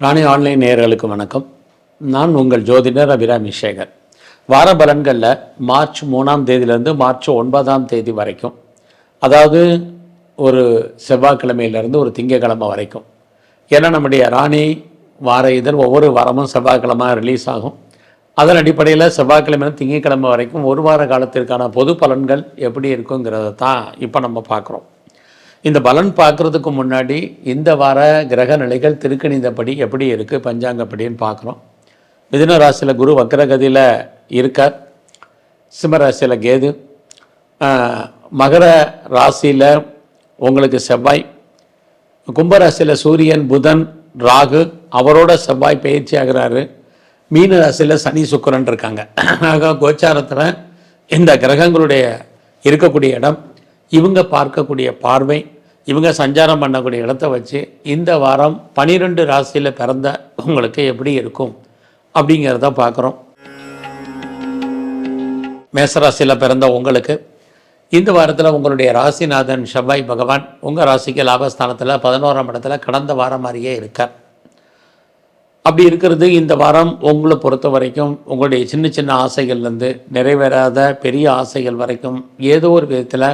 ராணி online நேயர்களுக்கு வணக்கம். நான் உங்கள் ஜோதிடர் அபிராமி சேகர். வார பலன்களில் மார்ச் 3ஆம் தேதியிலேருந்து மார்ச் 9ஆம் தேதி வரைக்கும், அதாவது ஒரு செவ்வாய்க்கிழமையிலேருந்து ஒரு திங்கக்கிழமை வரைக்கும். ஏன்னா நம்முடைய ராணி வார இதழ் ஒவ்வொரு வாரமும் செவ்வாய்க்கிழமை ரிலீஸ் ஆகும். அதன் அடிப்படையில் செவ்வாய்க்கிழமையிலேருந்து திங்கக்கிழமை வரைக்கும் ஒரு வார காலத்திற்கான பொது பலன்கள் எப்படி இருக்குங்கிறத தான் இப்போ நம்ம பார்க்குறோம். இந்த பலன் பார்க்குறதுக்கு முன்னாடி இந்த வார கிரக நிலைகள் திருக்கணிதப்படி எப்படி இருக்குது பஞ்சாங்கப்படின்னு பார்க்குறோம். மிதுன ராசியில் குரு வக்ரகதியில் இருக்கார். சிம்ம ராசியில் கேது, மகர ராசியில் உங்களுக்கு செவ்வாய், கும்பராசியில் சூரியன், புதன், ராகு, அவரோட செவ்வாய் பயிற்சி ஆகிறாரு. மீன ராசியில் சனி சுக்கிரன் இருக்காங்க. ஆக கோச்சாரத்தில் இந்த கிரகங்களுடைய இருக்கக்கூடிய இடம், இவங்க பார்க்கக்கூடிய பார்வை, இவங்க சஞ்சாரம் பண்ணக்கூடிய இடத்த வச்சு இந்த வாரம் 12 ராசியில் பிறந்த உங்களுக்கு எப்படி இருக்கும் அப்படிங்கிறத பார்க்குறோம். மேசராசியில் பிறந்த உங்களுக்கு இந்த வாரத்தில் உங்களுடைய ராசிநாதன் செவ்வாய் பகவான் உங்கள் ராசிக்கு லாபஸ்தானத்தில் 11ஆம் இடத்துல கடந்த வாரம் மாதிரியே இருக்கார். அப்படி இருக்கிறது இந்த வாரம் உங்களை பொறுத்த வரைக்கும் உங்களுடைய சின்ன சின்ன ஆசைகள்லேருந்து நிறைவேறாத பெரிய ஆசைகள் வரைக்கும் ஏதோ ஒரு விதத்தில்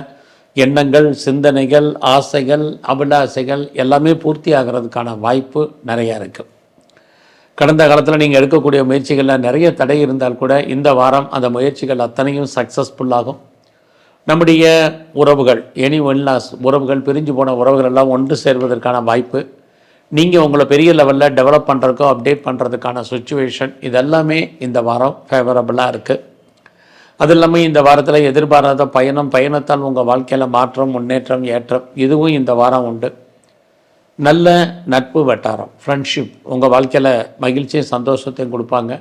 எண்ணங்கள், சிந்தனைகள், ஆசைகள், அபிலாசைகள் எல்லாமே பூர்த்தி ஆகிறதுக்கான வாய்ப்பு நிறையா இருக்குது. கடந்த காலத்தில் நீங்கள் எடுக்கக்கூடிய முயற்சிகளில் நிறைய தடை இருந்தால் கூட இந்த வாரம் அந்த முயற்சிகள் அத்தனையும் சக்ஸஸ்ஃபுல்லாகும். நம்முடைய உறவுகள், எனி ஒன்லாஸ் உறவுகள், பிரிஞ்சு போன உறவுகள் எல்லாம் ஒன்று சேர்வதற்கான வாய்ப்பு, நீங்கள் உங்களை பெரிய லெவலில் டெவலப் பண்ணுறதுக்கோ அப்டேட் பண்ணுறதுக்கான சுச்சுவேஷன், இதெல்லாமே இந்த வாரம் ஃபேவரபுளாக இருக்குது. அது இல்லாமல் இந்த வாரத்தில் எதிர்பாராத பயணத்தால் உங்கள் வாழ்க்கையில் மாற்றம், முன்னேற்றம், ஏற்றம், இதுவும் இந்த வாரம் உண்டு. நல்ல நட்பு வட்டாரம், ஃப்ரெண்ட்ஷிப் உங்கள் வாழ்க்கையில் மகிழ்ச்சியும் சந்தோஷத்தையும் கொடுப்பாங்க.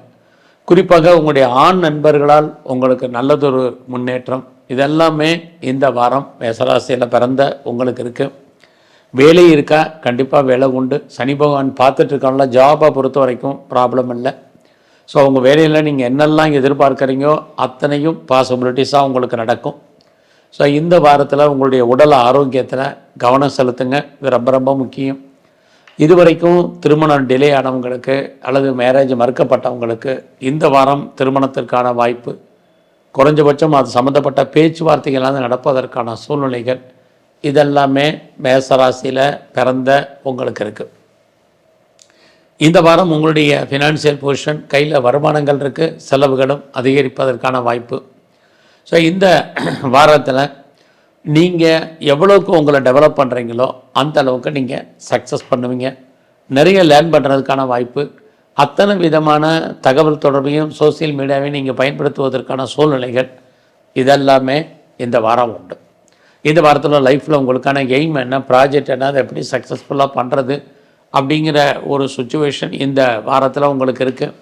குறிப்பாக உங்களுடைய ஆண் நண்பர்களால் உங்களுக்கு நல்லதொரு முன்னேற்றம், இதெல்லாமே இந்த வாரம் மேசராசியில் பிறந்த உங்களுக்கு இருக்குது. வேலை இருக்கா? கண்டிப்பாக வேலை உண்டு. சனி பகவான் பார்த்துட்ருக்காங்களா, ஜாபை பொறுத்த வரைக்கும் ப்ராப்ளம் இல்லை. ஸோ உங்கள் வேலையில் நீங்கள் என்னெல்லாம் எதிர்பார்க்குறீங்களோ அத்தனையும் பாசிபிலிட்டிஸாக உங்களுக்கு நடக்கும். ஸோ இந்த வாரத்தில் உங்களுடைய உடல் ஆரோக்கியத்தில் கவனம் செலுத்துங்க. இது ரொம்ப ரொம்ப முக்கியம். இதுவரைக்கும் திருமணம் டிலே ஆனவங்களுக்கு அல்லது மேரேஜ் மறுக்கப்பட்டவங்களுக்கு இந்த வாரம் திருமணத்திற்கான வாய்ப்பு, குறைஞ்சபட்சம் அது சம்மந்தப்பட்ட பேச்சுவார்த்தைகளாக நடப்பதற்கான சூழ்நிலைகள், இதெல்லாமே மேசராசியில் பிறந்த உங்களுக்கு இருக்குது. இந்த வாரம் உங்களுடைய ஃபினான்சியல் பொசிஷன், கையில் வருமானங்கள் இருக்குது, செலவுகளும் அதிகரிப்பதற்கான வாய்ப்பு. ஸோ இந்த வாரத்தில் நீங்கள் எவ்வளோக்கு உங்களை டெவலப் பண்ணுறீங்களோ அந்த அளவுக்கு நீங்கள் சக்ஸஸ் பண்ணுவீங்க. நிறைய லேர்ன் பண்ணுறதுக்கான வாய்ப்பு, அத்தனை விதமான தகவல் தொடர்பையும் சோசியல் மீடியாவையும் நீங்கள் பயன்படுத்துவதற்கான சூழ்நிலைகள், இதெல்லாமே இந்த வாரம் உண்டு. இந்த வாரத்தில் லைஃப்பில் உங்களுக்கான எய்ம் என்ன, ப்ராஜெக்ட் என்ன, அதை எப்படி சக்ஸஸ்ஃபுல்லாக பண்ணுறது அப்படிங்கிற ஒரு சுச்சுவேஷன் இந்த வாரத்தில் உங்களுக்கு இருக்குது.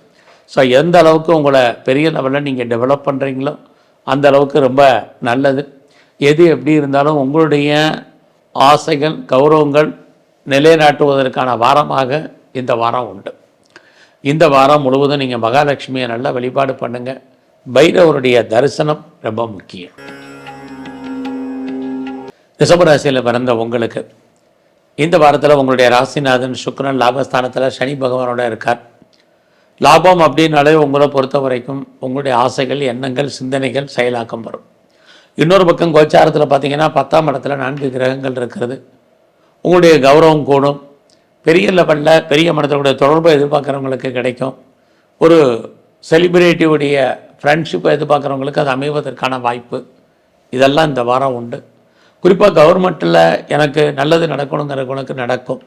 ஸோ எந்த அளவுக்கு உங்களை பெரிய லெவலில் நீங்கள் டெவலப் பண்ணுறீங்களோ அந்த அளவுக்கு ரொம்ப நல்லது. எது எப்படி இருந்தாலும் உங்களுடைய ஆசைகள், கௌரவங்கள் நிலைநாட்டுவதற்கான வாரமாக இந்த வாரம் உண்டு. இந்த வாரம் முழுவதும் நீங்கள் மகாலட்சுமியை நல்லா வழிபாடு பண்ணுங்கள். பைரவருடைய தரிசனம் ரொம்ப முக்கியம். ரிஷபராசியில் பிறந்த உங்களுக்கு இந்த வாரத்தில் உங்களுடைய ராசிநாதன் சுக்கிரன் லாபஸ்தானத்தில் சனி பகவானோட இருக்கார். லாபம் அப்படின்னாலே உங்களை பொறுத்த வரைக்கும் உங்களுடைய ஆசைகள், எண்ணங்கள், சிந்தனைகள் செயலாக்கம் வரும். இன்னொரு பக்கம் கோச்சாரத்தில் பார்த்தீங்கன்னா 10ஆம் இடத்துல 4 கிரகங்கள் இருக்கிறது. உங்களுடைய கௌரவம் கூடும். பெரிய லெவலில் பெரிய மனிதர்களுடைய தொடர்பை எதிர்பார்க்குறவங்களுக்கு கிடைக்கும். ஒரு செலிபிரிட்டியுடைய ஃப்ரெண்ட்ஷிப்பை எதிர்பார்க்குறவங்களுக்கு அது அமைவதற்கான வாய்ப்பு, இதெல்லாம் இந்த வாரம் உண்டு. குறிப்பாக கவர்மெண்ட்டில் எனக்கு நல்லது நடக்கணுங்கிறவங்களுக்கு நடக்கும்.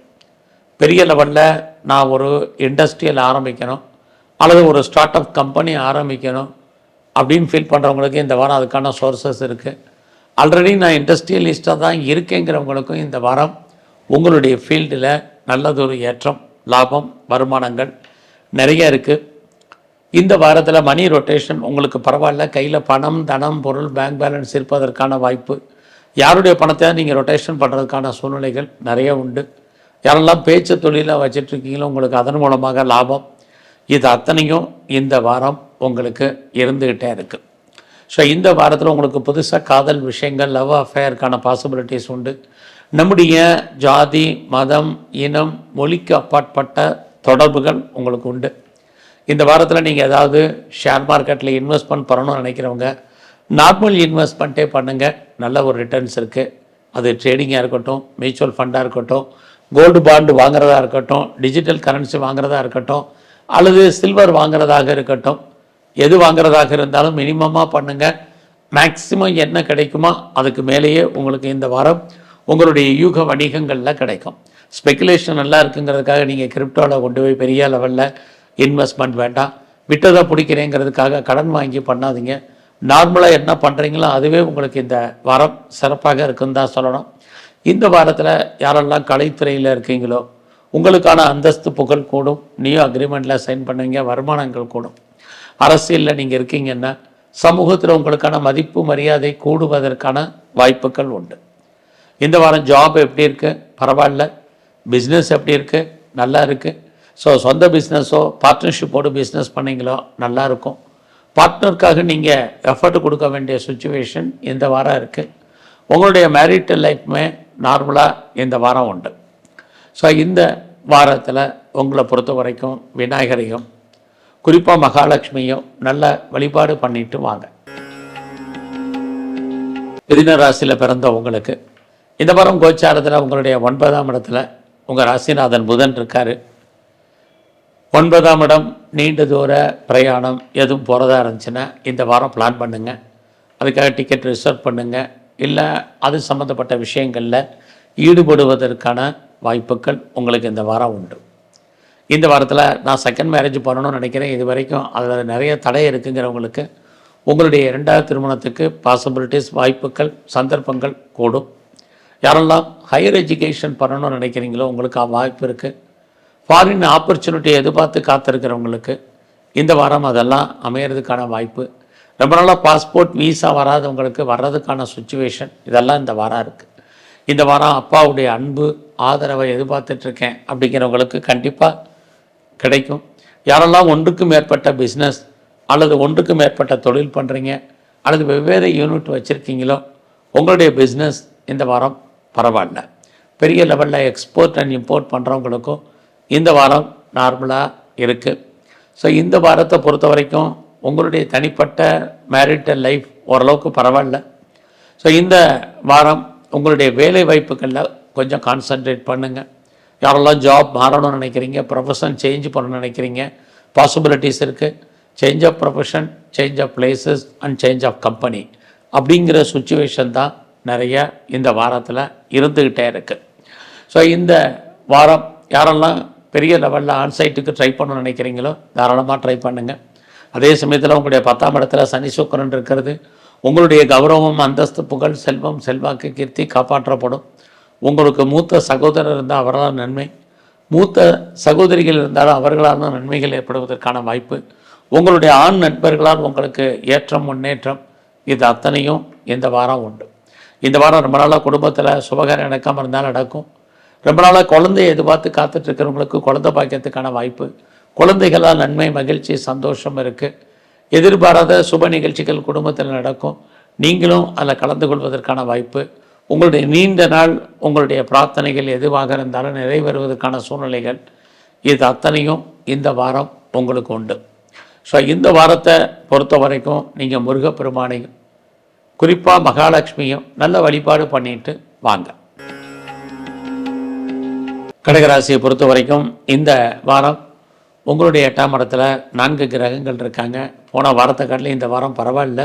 பெரிய லெவலில் நான் ஒரு இண்டஸ்ட்ரியல் ஆரம்பிக்கணும் அல்லது ஒரு ஸ்டார்ட் அப் கம்பெனி ஆரம்பிக்கணும் அப்படின்னு ஃபீல் பண்ணுறவங்களுக்கு இந்த வாரம் அதுக்கான சோர்ஸஸ் இருக்குது. ஆல்ரெடி நான் இண்டஸ்ட்ரியலிஸ்ட்டாக தான் இருக்கேங்கிறவங்களுக்கும் இந்த வாரம் உங்களுடைய ஃபீல்டில் நல்லதொரு ஏற்றம், லாபம், வருமானங்கள் நிறைய இருக்குது. இந்த வாரத்தில் மணி ரொட்டேஷன் உங்களுக்கு பரவாயில்ல. கையில் பணம், தனம், பொருள், பேங்க் பேலன்ஸ் இருப்பதற்கான வாய்ப்பு. யாருடைய பணத்தை நீங்கள் ரொட்டேஷன் பண்ணுறதுக்கான சூழ்நிலைகள் நிறைய உண்டு. யாரெல்லாம் பேச்சு தொழிலாக வச்சிட்ருக்கீங்களோ உங்களுக்கு அதன் மூலமாக லாபம், இது அத்தனையும் இந்த வாரம் உங்களுக்கு இருந்துக்கிட்டே இருக்குது. ஸோ இந்த வாரத்தில் உங்களுக்கு புதுசாக காதல் விஷயங்கள், லவ் அஃபேருக்கான பாசிபிலிட்டிஸ் உண்டு. நம்முடைய ஜாதி, மதம், இனம், மொழிக்கு அப்பாற்பட்ட தொடர்புகள் உங்களுக்கு உண்டு. இந்த வாரத்தில் நீங்கள் ஏதாவது ஷேர் மார்க்கெட்டில் இன்வெஸ்ட்மெண்ட் பண்ணணும்னு நினைக்கிறவங்க நார்மல் இன்வெஸ்ட்மெண்ட்டே பண்ணுங்கள், நல்ல ஒரு ரிட்டர்ன்ஸ் இருக்குது. அது ட்ரேடிங்காக இருக்கட்டும், மியூச்சுவல் ஃபண்டாக இருக்கட்டும், கோல்டு பாண்டு வாங்குறதா இருக்கட்டும், டிஜிட்டல் கரன்சி வாங்குறதா இருக்கட்டும், அல்லது சில்வர் வாங்குறதாக இருக்கட்டும், எது வாங்குறதாக இருந்தாலும் மினிமமாக பண்ணுங்கள். மேக்ஸிமம் என்ன கிடைக்குமோ அதுக்கு மேலேயே உங்களுக்கு இந்த வாரம் உங்களுடைய யூக வணிகங்களில் கிடைக்கும். ஸ்பெக்குலேஷன் நல்லா இருக்குங்கிறதுக்காக நீங்கள் கிரிப்டோவில் கொண்டு போய் பெரிய லெவலில் இன்வெஸ்ட்மெண்ட் வேண்டாம். விட்டதை பிடிக்கிறேங்கிறதுக்காக கடன் வாங்கி பண்ணாதீங்க. நார்மலாக என்ன பண்ணுறீங்களோ அதுவே உங்களுக்கு இந்த வாரம் சிறப்பாக இருக்குன்னு தான் சொல்லணும். இந்த வாரத்தில் யாரெல்லாம் கலைத்துறையில் இருக்கீங்களோ உங்களுக்கான அந்தஸ்து புகழ் கூடும். நியூ அக்ரிமெண்ட்டில் சைன் பண்ணுவீங்க, வருமானங்கள் கூடும். அரசியலில் நீங்கள் இருக்கீங்கன்னா சமூகத்தில் உங்களுக்கான மதிப்பு மரியாதை கூடுவதற்கான வாய்ப்புகள் உண்டு. இந்த வாரம் ஜாப் எப்படி இருக்குது? பரவாயில்ல. பிஸ்னஸ் எப்படி இருக்குது? நல்லா இருக்குது. ஸோ சொந்த பிஸ்னஸோ பார்ட்னர்ஷிப்போடு பிஸ்னஸ் பண்ணிங்களோ நல்லாயிருக்கும். பார்ட்னருக்காக நீங்கள் எஃபர்ட் கொடுக்க வேண்டிய சுச்சுவேஷன் இந்த வாரம் இருக்குது. உங்களுடைய மேரிட்டல் லைஃப்மே நார்மலாக இந்த வாரம் உண்டு. ஸோ இந்த வாரத்தில் உங்களை பொறுத்த வரைக்கும் விநாயகரையும் குறிப்பாக மகாலட்சுமியும் நல்ல வழிபாடு பண்ணிட்டு வாங்க. மிதுன ராசியில் பிறந்த உங்களுக்கு இந்த வாரம் கோச்சாரத்தில் உங்களுடைய 9ஆம் இடத்துல உங்கள் ராசிநாதன் புதன் இருக்கார். 9ஆம் இடம் நீண்ட தூர பிரயாணம் எதுவும் போகிறதா இருந்துச்சுன்னா இந்த வாரம் பிளான் பண்ணுங்கள். அதுக்காக டிக்கெட் ரிசர்வ் பண்ணுங்கள். இல்லை அது சம்மந்தப்பட்ட விஷயங்களில் ஈடுபடுவதற்கான வாய்ப்புகள் உங்களுக்கு இந்த வாரம் உண்டு. இந்த வாரத்தில் நான் செகண்ட் மேரேஜ் பண்ணணும்னு நினைக்கிறேன், இது வரைக்கும் அதில் நிறைய தடை இருக்குங்கிறவங்களுக்கு உங்களுடைய 2வது திருமணத்துக்கு பாசிபிலிட்டிஸ், வாய்ப்புகள், சந்தர்ப்பங்கள் கூடும். யாரெல்லாம் ஹையர் எஜுகேஷன் பண்ணணும்னு நினைக்கிறீங்களோ உங்களுக்கு வாய்ப்பு இருக்குது. ஃபாரின் ஆப்பர்ச்சுனிட்டி எதிர்பார்த்து காத்திருக்கிறவங்களுக்கு இந்த வாரம் அதெல்லாம் அமையிறதுக்கான வாய்ப்பு. ரொம்ப நாளாக பாஸ்போர்ட் வீசா வராதவங்களுக்கு வர்றதுக்கான சுச்சுவேஷன் இதெல்லாம் இந்த வாரம் இருக்குது. இந்த வாரம் அப்பாவுடைய அன்பு ஆதரவை எதிர்பார்த்துட்ருக்கேன் அப்படிங்கிறவங்களுக்கு கண்டிப்பாக கிடைக்கும். யாரெல்லாம் ஒன்றுக்கு மேற்பட்ட பிஸ்னஸ் அல்லது ஒன்றுக்கு மேற்பட்ட தொழில் பண்ணுறீங்க அல்லது வெவ்வேறு யூனிட் வச்சுருக்கீங்களோ உங்களுடைய பிஸ்னஸ் இந்த வாரம் பரவாயில்ல. பெரிய லெவலில் எக்ஸ்போர்ட் அண்ட் இம்போர்ட் பண்ணுறவங்களுக்கும் இந்த வாரம் நார்மலாக இருக்குது. ஸோ இந்த வாரத்தை பொறுத்த வரைக்கும் உங்களுடைய தனிப்பட்ட மேரிட்டல் லைஃப் ஓரளவுக்கு பரவாயில்ல. ஸோ இந்த வாரம் உங்களுடைய வேலை வாய்ப்புகளில் கொஞ்சம் கான்சன்ட்ரேட் பண்ணுங்கள். யாரெல்லாம் ஜாப் மாறணும்னு நினைக்கிறீங்க, ப்ரொஃபஷன் சேஞ்ச் பண்ணணும்னு நினைக்கிறீங்க, பாசிபிலிட்டிஸ் இருக்குது. Change of profession, change of places and change of company அப்படிங்கிற சுச்சுவேஷன் தான் நிறைய இந்த வாரத்தில் இருந்துக்கிட்டே இருக்குது. ஸோ இந்த வாரம் யாரெல்லாம் பெரிய லெவலில் ஆன்சைட்டுக்கு ட்ரை பண்ணணும்னு நினைக்கிறீங்களோ தாராளமாக ட்ரை பண்ணுங்கள். அதே சமயத்தில் உங்களுடைய 10ஆம் இடத்துல சனி சுக்கிரன் இருக்கிறது. உங்களுடைய கௌரவம், அந்தஸ்து, புகழ், செல்வம், செல்வாக்கு, கீர்த்தி காப்பாற்றப்படும். உங்களுக்கு மூத்த சகோதரர் இருந்தால் அவர்களால் நன்மை, மூத்த சகோதரிகள் இருந்தாலும் அவர்களால் நன்மைகள் ஏற்படுவதற்கான வாய்ப்பு. உங்களுடைய ஆண் நண்பர்களால் உங்களுக்கு ஏற்றம், முன்னேற்றம், இது அத்தனையும் இந்த வாரம் உண்டு. இந்த வாரம் ரொம்ப நாளாக குடும்பத்தில் சுபகாரம் நடக்காமல் இருந்தாலும் நடக்கும். ரொம்ப நாளாக குழந்தையை எதிர்பார்த்து காத்துட்ருக்கிறவங்களுக்கு குழந்தை பாக்கியத்துக்கான வாய்ப்பு. குழந்தைகளால் நன்மை, மகிழ்ச்சி, சந்தோஷம் இருக்குது. எதிர்பாராத சுப நிகழ்ச்சிகள் குடும்பத்தில் நடக்கும். நீங்களும் அதில் கலந்து கொள்வதற்கான வாய்ப்பு. உங்களுடைய நீண்ட நாள் உங்களுடைய பிரார்த்தனைகள் எதுவாக இருந்தாலும் நிறைவேறுவதற்கான சூழ்நிலைகள் இது அத்தனையும் இந்த வாரம் உங்களுக்கு உண்டு. ஸோ இந்த வாரத்தை பொறுத்த வரைக்கும் நீங்கள் முருகப்பெருமானையும் குறிப்பாக மகாலட்சுமியும் நல்ல வழிபாடு பண்ணிட்டு வாங்க. கடகராசியை பொறுத்த வரைக்கும் இந்த வாரம் உங்களுடைய 8ஆம் இடத்துல 4 கிரகங்கள் இருக்காங்க. போன வாரத்தை காட்டிலும் இந்த வாரம் பரவாயில்ல.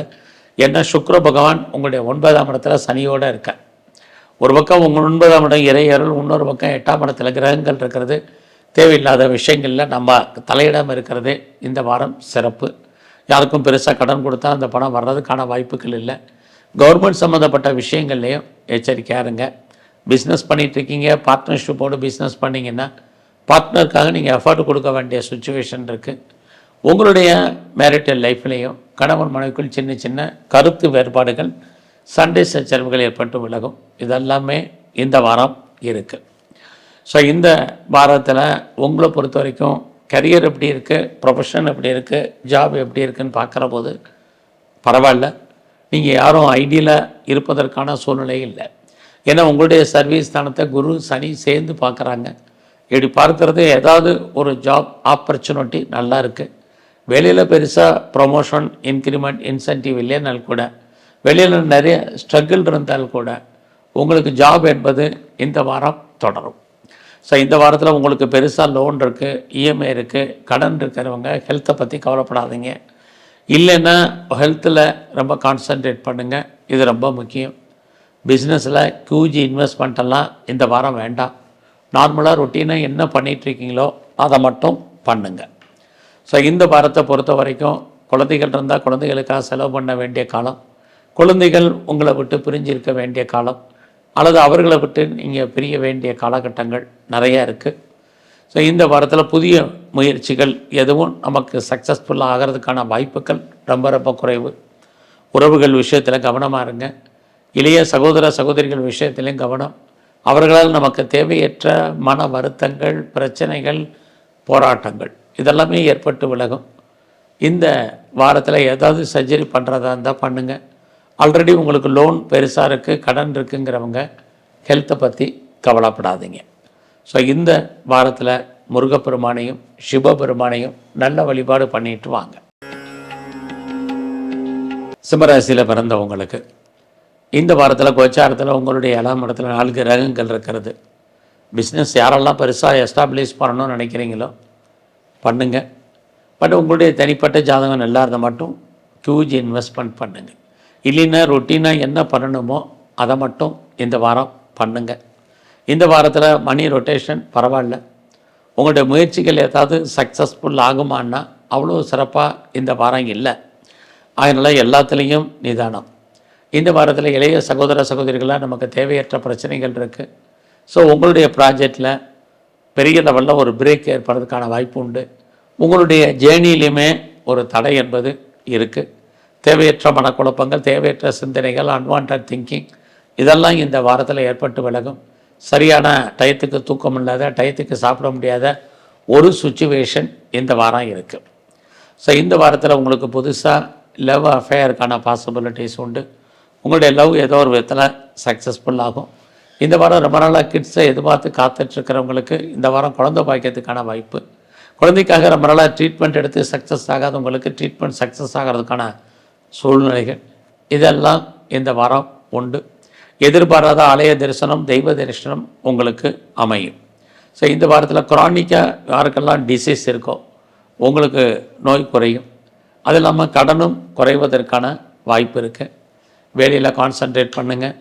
ஏன்னா சுக்கிர பகவான் உங்களுடைய 9ஆம் இடத்துல சனியோடு இருக்க. ஒரு பக்கம் உங்கள் 9ஆம் இடம் இறையருள், இன்னொரு பக்கம் 8ஆம் இடத்துல கிரகங்கள் இருக்கிறது. தேவையில்லாத விஷயங்களில் நம்ம தலையிடாமல் இருக்கிறது இந்த வாரம் சிறப்பு. யாருக்கும் பெருசாக கடன் கொடுத்தா அந்த பணம் வர்றதுக்கான வாய்ப்புகள் இல்லை. கவர்மெண்ட் சம்மந்தப்பட்ட விஷயங்கள்லேயும் எச்சரிக்கையாக இருங்க. பிஸ்னஸ் பண்ணிகிட்ருக்கீங்க, பார்ட்னர்ஷிப்போடு பிஸ்னஸ் பண்ணிங்கன்னா பார்ட்னருக்காக நீங்கள் எஃபர்ட் கொடுக்க வேண்டிய சுச்சுவேஷன் இருக்குது. உங்களுடைய மேரிட்டல் லைஃப்லேயும் கணவன் மனைவிக்குள் சின்ன சின்ன கருத்து வேறுபாடுகள், சண்டை சச்சரவுகள் ஏற்பட்டு விலகும். இதெல்லாமே இந்த வாரம் இருக்குது. ஸோ இந்த வாரத்தில் உங்களை பொறுத்த வரைக்கும் கரியர் எப்படி இருக்குது, ப்ரொஃபஷன் எப்படி இருக்குது, ஜாப் எப்படி இருக்குதுன்னு பார்க்குற போது பரவாயில்ல. நீங்கள் யாரும் ஐடியில் இருப்பதற்கான சூழ்நிலை இல்லை. ஏன்னா உங்களுடைய சர்வீஸ் ஸ்தானத்தை குரு, சனி சேர்ந்து பார்க்குறாங்க. இப்படி பார்க்குறது ஏதாவது ஒரு ஜாப் ஆப்பர்ச்சுனிட்டி நல்லா இருக்குது. வெளியில் பெருசாக ப்ரொமோஷன், இன்க்ரிமெண்ட், இன்சென்டிவ் இல்லைனாலும் கூட, வெளியில் நிறைய ஸ்ட்ரகிள் இருந்தால் கூட உங்களுக்கு ஜாப் என்பது இந்த வாரம் தொடரும். ஸோ இந்த வாரத்தில் உங்களுக்கு பெருசாக லோன் இருக்குது, இஎம்ஐ இருக்குது, கடன் இருக்கிறவங்க ஹெல்த்தை பற்றி கவலைப்படாதீங்க. இல்லைன்னா ஹெல்த்தில் ரொம்ப கான்சன்ட்ரேட் பண்ணுங்கள், இது ரொம்ப முக்கியம். பிஸ்னஸில் ஹியூஜ் இன்வெஸ்ட்மெண்ட்டெல்லாம் இந்த வாரம் வேண்டாம். நார்மலாக ரொட்டீனாக என்ன பண்ணிகிட்ருக்கீங்களோ அதை மட்டும் பண்ணுங்கள். ஸோ இந்த வாரத்தை பொறுத்த வரைக்கும் குழந்தைகள் இருந்தால் குழந்தைகளுக்காக செலவு பண்ண வேண்டிய காலம், குழந்தைகள் உங்களை விட்டு பிரிஞ்சிருக்க வேண்டிய காலம், அல்லது அவர்களை விட்டு நீங்கள் பிரிய வேண்டிய காலகட்டங்கள் நிறையா இருக்குது. ஸோ இந்த வாரத்தில் புதிய முயற்சிகள் எதுவும் நமக்கு சக்ஸஸ்ஃபுல்லாக ஆகிறதுக்கான வாய்ப்புகள் ரொம்ப ரொம்ப குறைவு. உறவுகள் விஷயத்தில் கவனமாக இருங்க. இளைய சகோதர சகோதரிகள் விஷயத்திலையும் கவனம். அவர்களால் நமக்கு தேவையற்ற மன வருத்தங்கள், பிரச்சனைகள், போராட்டங்கள் இதெல்லாமே ஏற்பட்டு விலகும். இந்த வாரத்தில் ஏதாவது சர்ஜரி பண்ணுறதா இருந்தால் பண்ணுங்கள். ஆல்ரெடி உங்களுக்கு லோன் பெருசாக இருக்குது, கடன் இருக்குங்கிறவங்க ஹெல்த்தை பற்றி கவலைப்படாதீங்க. ஸோ இந்த வாரத்தில் முருகப்பெருமானையும் சிவபெருமானையும் நல்ல வழிபாடு பண்ணிட்டு வாங்க. சிம்மராசியில் பிறந்தவங்களுக்கு இந்த வாரத்தில் கோச்சாரத்தில் உங்களுடைய 7ஆம் இடத்துல 4 கிரகங்கள் இருக்கிறது. பிஸ்னஸ் யாரெல்லாம் பெருசாக எஸ்டாப்ளிஷ் பண்ணணும்னு நினைக்கிறீங்களோ பண்ணுங்கள். பட் உங்களுடைய தனிப்பட்ட ஜாதகம் நல்லா இருந்தால் மட்டும் ஹியூஜ் இன்வெஸ்ட்மெண்ட் பண்ணுங்கள். இல்லைன்னா ரொட்டீனாக என்ன பண்ணணுமோ அதை மட்டும் இந்த வாரம் பண்ணுங்கள். இந்த வாரத்தில் மணி ரொட்டேஷன் பரவாயில்ல. உங்களுடைய முயற்சிகள் ஏதாவது சக்ஸஸ்ஃபுல் ஆகுமான்னா அவ்வளோ சிறப்பாக இந்த வாரம் இல்லை. அதனால் எல்லாத்துலேயும் நிதானம். இந்த வாரத்தில் இளைய சகோதர சகோதரிகளாக நமக்கு தேவையற்ற பிரச்சனைகள் இருக்குது. ஸோ உங்களுடைய ப்ராஜெக்டில் பெரிய லெவலில் ஒரு பிரேக் ஏற்படுறதுக்கான வாய்ப்பு உண்டு. உங்களுடைய ஜேர்னிலையுமே ஒரு தடை என்பது இருக்குது. தேவையற்ற மனக்குழப்பங்கள், தேவையற்ற சிந்தனைகள், அன்வான்ட் திங்கிங் இதெல்லாம் இந்த வாரத்தில் ஏற்பட்டு விலகும். சரியான டயத்துக்கு தூக்கம் இல்லாத, டயத்துக்கு சாப்பிட முடியாத ஒரு சுச்சுவேஷன் இந்த வாரம் இருக்குது. ஸோ இந்த வாரத்தில் உங்களுக்கு புதுசாக லவ் அஃபேருக்கான பாசிபிலிட்டிஸ் உண்டு. உங்களுடைய லவ் ஏதோ ஒரு விதத்தில் சக்ஸஸ்ஃபுல் ஆகும். இந்த வாரம் ரொம்ப நாளாக கிட்ஸை எதிர்பார்த்து காத்துட்ருக்கிறவங்களுக்கு இந்த வாரம் குழந்தை பாய்க்கிறதுக்கான வாய்ப்பு. குழந்தைக்காக ரொம்ப நாளாக ட்ரீட்மெண்ட் எடுத்து சக்ஸஸ் ஆகாதவங்களுக்கு ட்ரீட்மெண்ட் சக்ஸஸ் ஆகிறதுக்கான சூழ்நிலைகள் இதெல்லாம் இந்த வாரம் உண்டு. எதிர்பாராத ஆலய தரிசனம், தெய்வ தரிசனம் உங்களுக்கு அமையும். ஸோ இந்த வாரத்தில் குரானிக்காக யாருக்கெல்லாம் டிசீஸ் இருக்கோ உங்களுக்கு நோய் குறையும். அது இல்லாமல் கடனும் குறைவதற்கான வாய்ப்பு இருக்குது. வேலையில் கான்சன்ட்ரேட் பண்ணுங்கள்.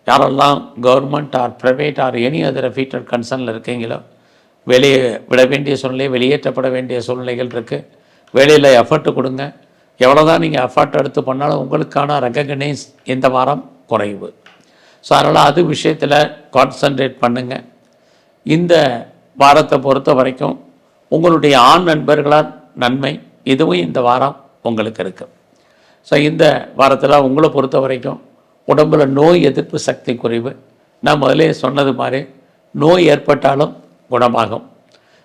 யாரெல்லாம் government or private or any other ஃபீட்டர் கன்சர்னில் இருக்கீங்களோ வெளியே விட வேண்டிய சூழ்நிலை, வெளியேற்றப்பட வேண்டிய சூழ்நிலைகள் இருக்குது. வேலையில் எஃபர்ட்டு கொடுங்க. எவ்வளோ தான் நீங்கள் எஃபர்ட் எடுத்து பண்ணாலும் உங்களுக்கான ரெகக்னைஸ் இந்த வாரம் குறைவு. ஸோ அதனால் அது விஷயத்தில் கான்சன்ட்ரேட் பண்ணுங்கள். இந்த வாரத்தை பொறுத்த வரைக்கும் உங்களுடைய ஆண் நண்பர்களால் நன்மை இதுவும் இந்த வாரம் உங்களுக்கு இருக்குது. ஸோ இந்த வாரத்தில் உங்களை பொறுத்த வரைக்கும் உடம்பில் நோய் எதிர்ப்பு சக்தி குறைவு. நான் முதலே சொன்னது மாதிரி நோய் ஏற்பட்டாலும் குணமாகும்.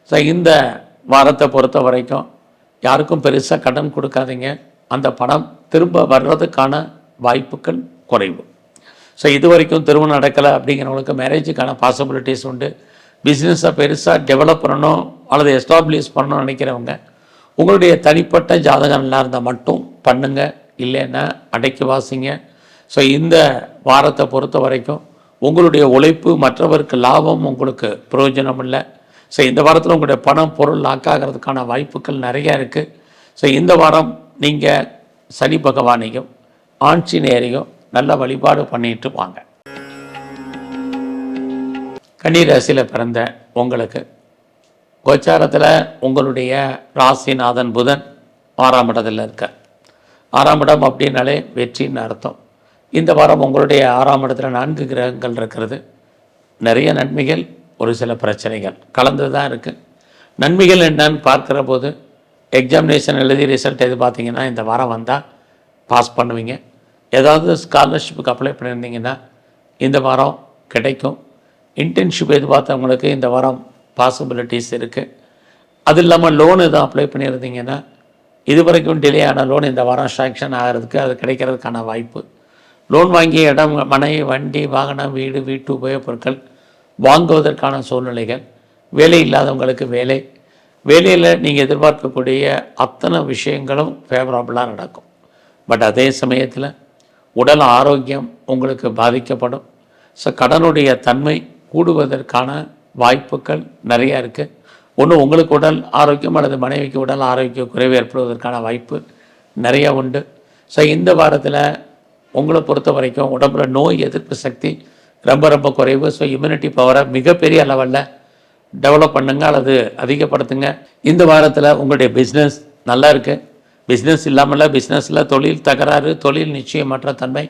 ஸோ இந்த வாரத்தை பொறுத்த வரைக்கும் யாருக்கும் பெருசாக கடன் கொடுக்காதீங்க. அந்த பணம் திரும்ப வர்றதுக்கான வாய்ப்புகள் குறைவு. ஸோ இது வரைக்கும் திருமணம் நடக்கலை அப்படிங்கிறவங்களுக்கு மேரேஜுக்கான பாசிபிலிட்டிஸ் உண்டு. பிஸ்னஸை பெருசாக டெவலப் பண்ணணும் அல்லது எஸ்டாப்ளிஷ் பண்ணணும்னு நினைக்கிறவங்க உங்களுடைய தனிப்பட்ட ஜாதகம் நல்லா இருந்தால் மட்டும் பண்ணுங்கள், இல்லைன்னா அடைக்கி வாசிங்க. ஸோ இந்த வாரத்தை பொறுத்த வரைக்கும் உங்களுடைய உழைப்பு மற்றவருக்கு லாபம், உங்களுக்கு பிரயோஜனம் இல்லை. ஸோ இந்த வாரத்தில் உங்களுடைய பணம் பொருள் லாக்காகிறதுக்கான வாய்ப்புகள் நிறையா இருக்குது. ஸோ இந்த வாரம் நீங்கள் சனி பகவானையும் ஆஞ்சநேயரையும் நல்ல வழிபாடு பண்ணிட்டு வாங்க. கன்னி ராசியில் பிறந்த உங்களுக்கு கோச்சாரத்தில் உங்களுடைய ராசிநாதன் புதன் 6ஆம் இடத்துல இருக்கார். 6ஆம் இடம் அப்படின்னாலே வெற்றின்னு அர்த்தம். இந்த வாரம் உங்களுடைய 6ஆம் இடத்துல 4 கிரகங்கள் இருக்கிறது. நிறைய நன்மைகள், ஒரு சில பிரச்சனைகள் கலந்து தான் இருக்குது. நன்மைகள் என்னன்னு பார்க்குற போது எக்ஸாமினேஷன் எழுதி ரிசல்ட் எது பார்த்தீங்கன்னா இந்த வாரம் வந்தால் பாஸ் பண்ணுவீங்க. ஏதாவது ஸ்காலர்ஷிப்புக்கு அப்ளை பண்ணியிருந்தீங்கன்னா இந்த வாரம் கிடைக்கும். இன்டர்ன்ஷிப் எதிர்பார்த்தவங்களுக்கு இந்த வாரம் பாசிபிலிட்டிஸ் இருக்குது. அது இல்லாமல் லோன் எதுவும் அப்ளை பண்ணியிருந்தீங்கன்னா இது வரைக்கும் டிலே ஆன லோன் இந்த வாரம் சாங்ஷன் ஆகிறதுக்கு, அது கிடைக்கிறதுக்கான வாய்ப்பு. லோன் வாங்கிய இடம், மனை, வண்டி, வாகனம், வீடு, வீட்டு உபயோகப் பொருட்கள் வாங்குவதற்கான சூழ்நிலைகள் வேலை இல்லாதவங்களுக்கு வேலை, வேலையில் நீங்கள் எதிர்பார்க்கக்கூடிய அத்தனை விஷயங்களும் ஃபேவரபுளாக நடக்கும். பட் அதே சமயத்தில் உடல் ஆரோக்கியம் உங்களுக்கு பாதிக்கப்படும். ஸோ கடனுடைய தன்மை கூடுவதற்கான வாய்ப்புகள் நிறையா இருக்குது. ஒன்று உங்களுக்கு உடல் ஆரோக்கியம் அல்லது மனைவிக்கு உடல் ஆரோக்கிய குறைவு ஏற்படுவதற்கான வாய்ப்பு நிறையா உண்டு. ஸோ இந்த வாரத்தில் உங்களை பொறுத்த வரைக்கும் உடம்புல நோய் எதிர்ப்பு சக்தி ரொம்ப ரொம்ப குறைவு. ஸோ இம்யூனிட்டி பவரை மிகப்பெரிய லெவலில் டெவலப் பண்ணுங்க அல்லது அதிகப்படுத்துங்க. இந்த வாரத்தில் உங்களுடைய பிஸ்னஸ் நல்லா இருக்குது. பிஸ்னஸ் இல்லாமல் பிஸ்னஸில் தொழில் தகராறு, தொழில் நிச்சயமற்ற தன்மை,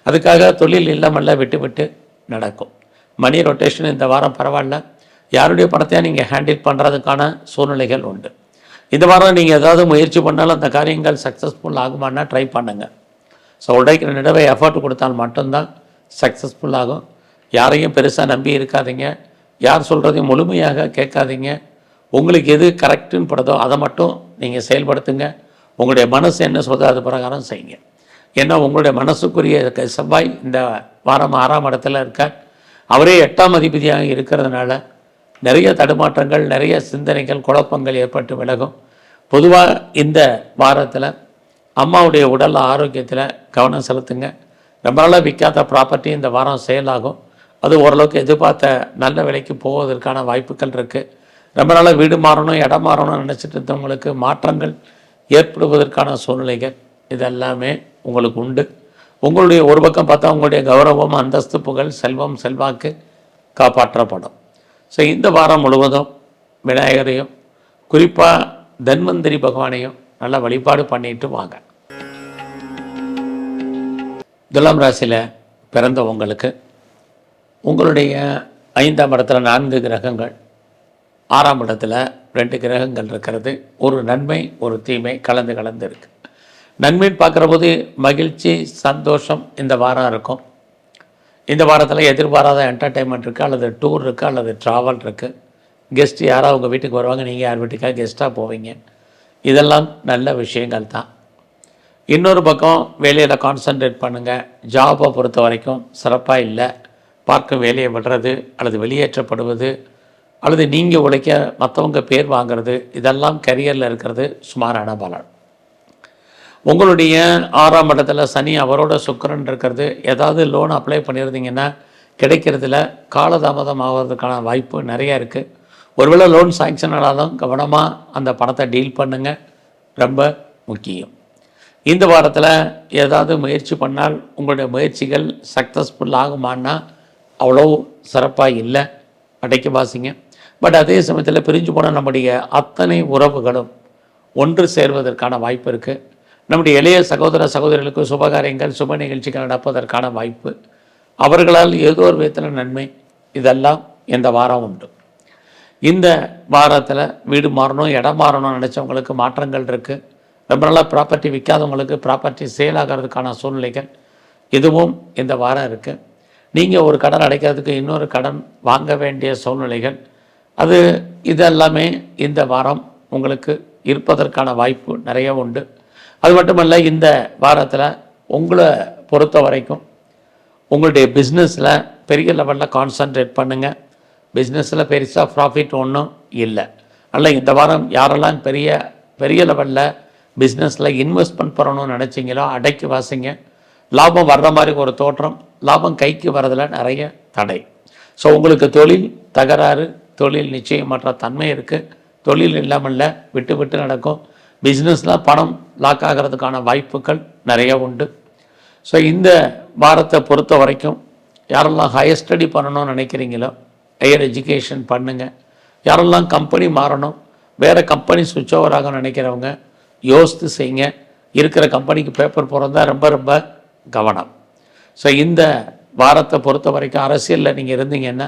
அதுக்காக தொழில் இல்லாமல் விட்டு விட்டு நடக்கும். மணி ரொட்டேஷன் இந்த வாரம் பரவாயில்ல. யாருடைய பணத்தையும் நீங்கள் ஹேண்டில் பண்ணுறதுக்கான சூழ்நிலைகள் உண்டு. இந்த வாரம் நீங்கள் ஏதாவது முயற்சி பண்ணாலும் அந்த காரியங்கள் சக்ஸஸ்ஃபுல் ஆகுமானா ட்ரை பண்ணுங்கள். ஸோ உடைக்கிற நிலவை எஃபர்ட் கொடுத்தால் மட்டும்தான் சக்ஸஸ்ஃபுல் ஆகும். யாரையும் பெருசாக நம்பி இருக்காதீங்க. யார் சொல்கிறதையும் முழுமையாக கேட்காதீங்க. உங்களுக்கு எது கரெக்டுன்னு படுதோ அதை மட்டும் நீங்கள் செயல்படுத்துங்க. உங்களுடைய மனசு என்ன சொல்கிறதோ அது பிரகாரம் செய்யுங்க. ஏன்னா உங்களுடைய மனசுக்குரிய செவ்வாய் இந்த வாரம் 6ஆம் இடத்துல இருக்கார். அவரே 8ஆம் அதிபதியாக இருக்கிறதுனால நிறைய தடுமாற்றங்கள், நிறைய சிந்தனைகள், குழப்பங்கள் ஏற்பட்டு விலகும். பொதுவாக இந்த வாரத்தில் அம்மாவுடைய உடல் ஆரோக்கியத்தில் கவனம் செலுத்துங்க. ரொம்ப நாளாக விற்காத ப்ராப்பர்ட்டி இந்த வாரம் சேலாகும். அது ஓரளவுக்கு எதிர்பார்த்த நல்ல விலைக்கு போவதற்கான வாய்ப்புகள் இருக்குது. ரொம்ப நாளாக வீடு மாறணும், இடம் மாறணும்னு நினச்சிட்டு இருந்தவங்களுக்கு மாற்றங்கள் ஏற்படுவதற்கான சூழ்நிலைகள் இதெல்லாமே உங்களுக்கு உண்டு. உங்களுடைய ஒரு பக்கம் பார்த்தா உங்களுடைய கௌரவம், அந்தஸ்து, புகழ், செல்வம், செல்வாக்கு காப்பாற்றப்படும். ஸோ இந்த வாரம் முழுவதும் விநாயகரையும் குறிப்பாக தன்வந்திரி பகவானையும் நல்லா வழிபாடு பண்ணிட்டு வாங்க. துலாம் ராசியில் பிறந்த உங்களுக்கு உங்களுடைய 5ஆம் இடத்துல 4 கிரகங்கள், 6ஆம் இடத்துல 2 கிரகங்கள் இருக்கிறது. ஒரு நன்மை ஒரு தீமை கலந்து இருக்குது. நன்மைன்னு பார்க்குற போது மகிழ்ச்சி, சந்தோஷம் இந்த வாரம் இருக்கும். இந்த வாரத்தில் எதிர்பாராத என்டர்டெயின்மெண்ட் இருக்குது, அல்லது டூர் இருக்குது, அல்லது ட்ராவல் இருக்குது. கெஸ்ட்டு யாராவது உங்கள் வீட்டுக்கு வருவாங்க, நீங்கள் யார் வீட்டுக்காக கெஸ்ட்டாக போவீங்க. இதெல்லாம் நல்ல விஷயங்கள் தான். இன்னொரு பக்கம் வேலையில் கான்சன்ட்ரேட் பண்ணுங்கள். ஜாபை பொறுத்த வரைக்கும் சிறப்பாக இல்லை. பார்க்க வேலையை விடுறது அல்லது வெளியேற்றப்படுவது அல்லது நீங்கள் உழைக்க மற்றவங்க பேர் வாங்கிறது, இதெல்லாம் கரியரில் இருக்கிறது சுமாரான பலன். உங்களுடைய 6ஆம் இடத்துல சனி, அவரோட சுக்கிரன் இருக்கிறது. ஏதாவது லோன் அப்ளை பண்ணியிருந்தீங்கன்னா கிடைக்கிறதுல காலதாமதம் ஆகிறதுக்கான வாய்ப்பு நிறையா இருக்குது. ஒருவேளை லோன் சாங்ஷன் ஆனாலும் கவனமாக அந்த பணத்தை டீல் பண்ணுங்கள், ரொம்ப முக்கியம். இந்த வாரத்தில் ஏதாவது முயற்சி பண்ணால் உங்களுடைய முயற்சிகள் சக்ஸஸ்ஃபுல் ஆகுமானா அவ்வளோ சிறப்பாக இல்லை, அடைக்க வாசிங்க. பட் அதே சமயத்தில் பிரிஞ்சு போன நம்முடைய அத்தனை உறவுகளும் ஒன்று சேர்வதற்கான வாய்ப்பு இருக்குது. நம்முடைய இளைய சகோதர சகோதரிகளுக்கு சுபகாரியங்கள், சுப நிகழ்ச்சிகள் நடப்பதற்கான வாய்ப்பு, அவர்களால் ஏதோ ஒரு விதத்தில் நன்மை, இதெல்லாம் இந்த வாரம் உண்டு. இந்த வாரத்தில் வீடு மாறணும், இடம் மாறணும்னு நினச்சவங்களுக்கு மாற்றங்கள் இருக்குது. ரொம்ப நாளாக ப்ராப்பர்ட்டி விற்காதவங்களுக்கு ப்ராப்பர்ட்டி சேல் ஆகிறதுக்கான சூழ்நிலைகள் இதுவும் இந்த வாரம் இருக்குது. நீங்கள் ஒரு கடன் அடைக்கிறதுக்கு இன்னொரு கடன் வாங்க வேண்டிய சூழ்நிலைகள், அது இதெல்லாமே இந்த வாரம் உங்களுக்கு இருப்பதற்கான வாய்ப்பு நிறைய உண்டு. அது மட்டுமல்ல, இந்த வாரத்தில் உங்களை பொறுத்த வரைக்கும் உங்களுடைய பிஸ்னஸில் பெரிய லெவலில் கான்சன்ட்ரேட் பண்ணுங்கள். பிஸ்னஸில் பெருசாக ப்ராஃபிட் ஒன்றும் இல்லை. அல்ல இந்த வாரம் யாரெல்லாம் பெரிய பெரிய லெவலில் பிஸ்னஸில் இன்வெஸ்ட்மெண்ட் பண்ணணும்னு நினச்சிங்களோ அடைக்கி வாசிங்க. லாபம் வர்ற மாதிரி ஒரு தோற்றம், லாபம் கைக்கு வரதில் நிறைய தடை. ஸோ உங்களுக்கு தொழில் தகராறு, தொழில் நிச்சயமற்ற தன்மை இருக்குது. தொழில் இல்லாமல் விட்டு விட்டு நடக்கும். பிஸ்னஸில் பணம் லாக் ஆகிறதுக்கான வாய்ப்புகள் நிறைய உண்டு. ஸோ இந்த வாரத்தை பொறுத்த வரைக்கும் யாரெல்லாம் ஹையர் ஸ்டடி பண்ணணும்னு நினைக்கிறீங்களோ ஹையர் எஜுகேஷன் பண்ணுங்கள். யாரெல்லாம் கம்பெனி மாறணும், வேறு கம்பெனி சுவிட்ச் ஓவர் ஆக நினைக்கிறவங்க யோசித்து செய்யுங்க. இருக்கிற கம்பெனிக்கு பேப்பர் போகிறதா ரொம்ப ரொம்ப கவனம். ஸோ இந்த வாரத்தை பொறுத்த வரைக்கும் அரசியலில் நீங்கள் இருந்தீங்கன்னா